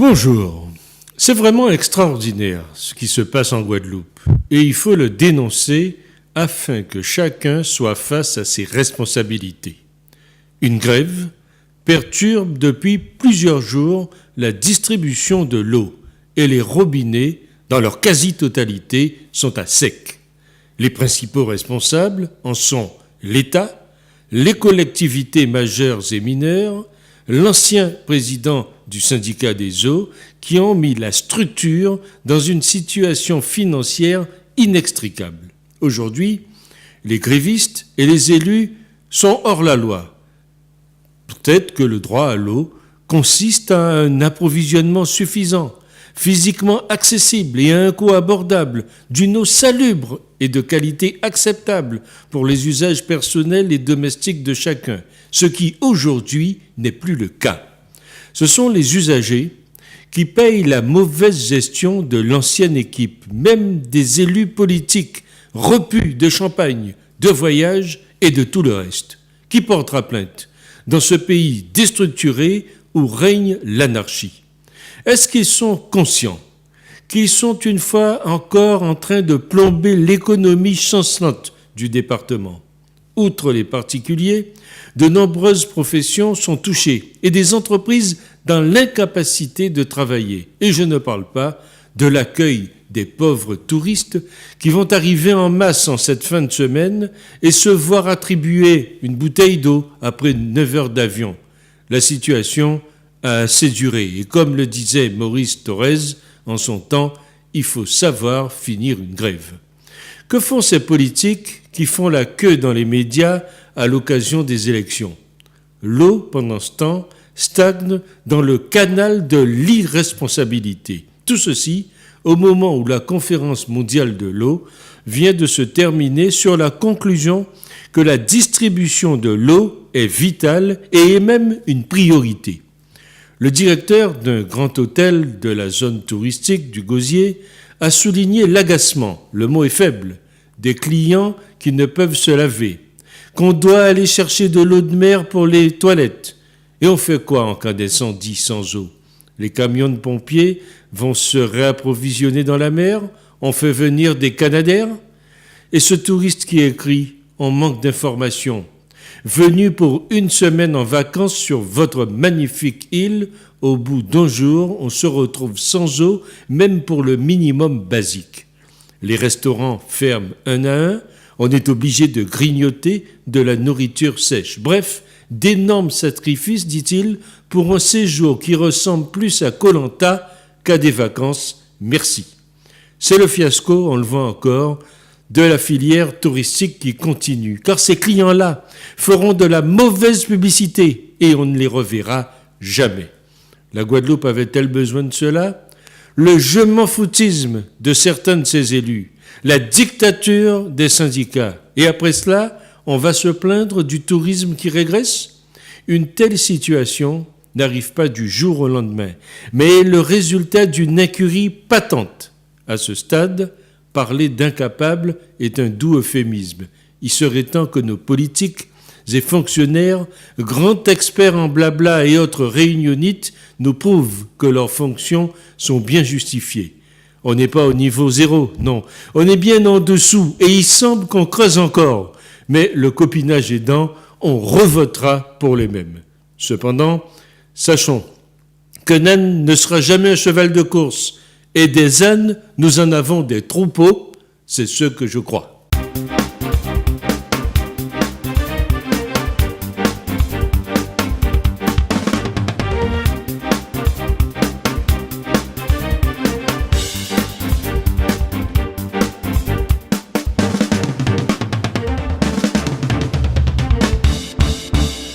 Bonjour. C'est vraiment extraordinaire ce qui se passe en Guadeloupe et il faut le dénoncer afin que chacun soit face à ses responsabilités. Une grève perturbe depuis plusieurs jours la distribution de l'eau et les robinets, dans leur quasi-totalité, sont à sec. Les principaux responsables en sont l'État, les collectivités majeures et mineures, l'ancien président du syndicat des eaux qui ont mis la structure dans une situation financière inextricable. Aujourd'hui, les grévistes et les élus sont hors la loi. Peut-être que le droit à l'eau consiste à un approvisionnement suffisant, physiquement accessible et à un coût abordable, d'une eau salubre et de qualité acceptable pour les usages personnels et domestiques de chacun, ce qui aujourd'hui n'est plus le cas. Ce sont les usagers qui payent la mauvaise gestion de l'ancienne équipe, même des élus politiques, repus de champagne, de voyage et de tout le reste. Qui portera plainte dans ce pays déstructuré où règne l'anarchie? Est-ce qu'ils sont conscients qu'ils sont une fois encore en train de plomber l'économie chancelante du département? Outre les particuliers, de nombreuses professions sont touchées et des entreprises dans l'incapacité de travailler. Et je ne parle pas de l'accueil des pauvres touristes qui vont arriver en masse en cette fin de semaine et se voir attribuer une bouteille d'eau après 9 heures d'avion. La situation a assez duré et comme le disait Maurice Thorez en son temps, il faut savoir finir une grève. Que font ces politiques qui font la queue dans les médias à l'occasion des élections? L'eau, pendant ce temps, stagne dans le canal de l'irresponsabilité. Tout ceci au moment où la conférence mondiale de l'eau vient de se terminer sur la conclusion que la distribution de l'eau est vitale et est même une priorité. Le directeur d'un grand hôtel de la zone touristique du Gosier a souligné l'agacement, le mot est faible, des clients qui ne peuvent se laver, qu'on doit aller chercher de l'eau de mer pour les toilettes. Et on fait quoi en cas d'incendie sans eau? Les camions de pompiers vont se réapprovisionner dans la mer? On fait venir des Canadaires? Et ce touriste qui écrit « On manque d'informations », venu pour une semaine en vacances sur votre magnifique île, au bout d'un jour, on se retrouve sans eau, même pour le minimum basique. Les restaurants ferment un à un, on est obligé de grignoter de la nourriture sèche. Bref, d'énormes sacrifices, dit-il, pour un séjour qui ressemble plus à Koh-Lanta qu'à des vacances. Merci. C'est le fiasco, on le voit encore, de la filière touristique qui continue. Car ces clients-là feront de la mauvaise publicité et on ne les reverra jamais. La Guadeloupe avait-elle besoin de cela? Le je m'en foutisme de certains de ses élus, la dictature des syndicats. Et après cela, on va se plaindre du tourisme qui régresse? Une telle situation n'arrive pas du jour au lendemain, mais est le résultat d'une incurie patente. À ce stade, parler d'incapables est un doux euphémisme. Il serait temps que nos politiques et fonctionnaires, grands experts en blabla et autres réunionites, nous prouvent que leurs fonctions sont bien justifiées. On n'est pas au niveau zéro, non. On est bien en dessous et il semble qu'on creuse encore. Mais le copinage aidant, on revotera pour les mêmes. Cependant, sachons qu'un âne ne sera jamais un cheval de course et des ânes, nous en avons des troupeaux, c'est ce que je crois.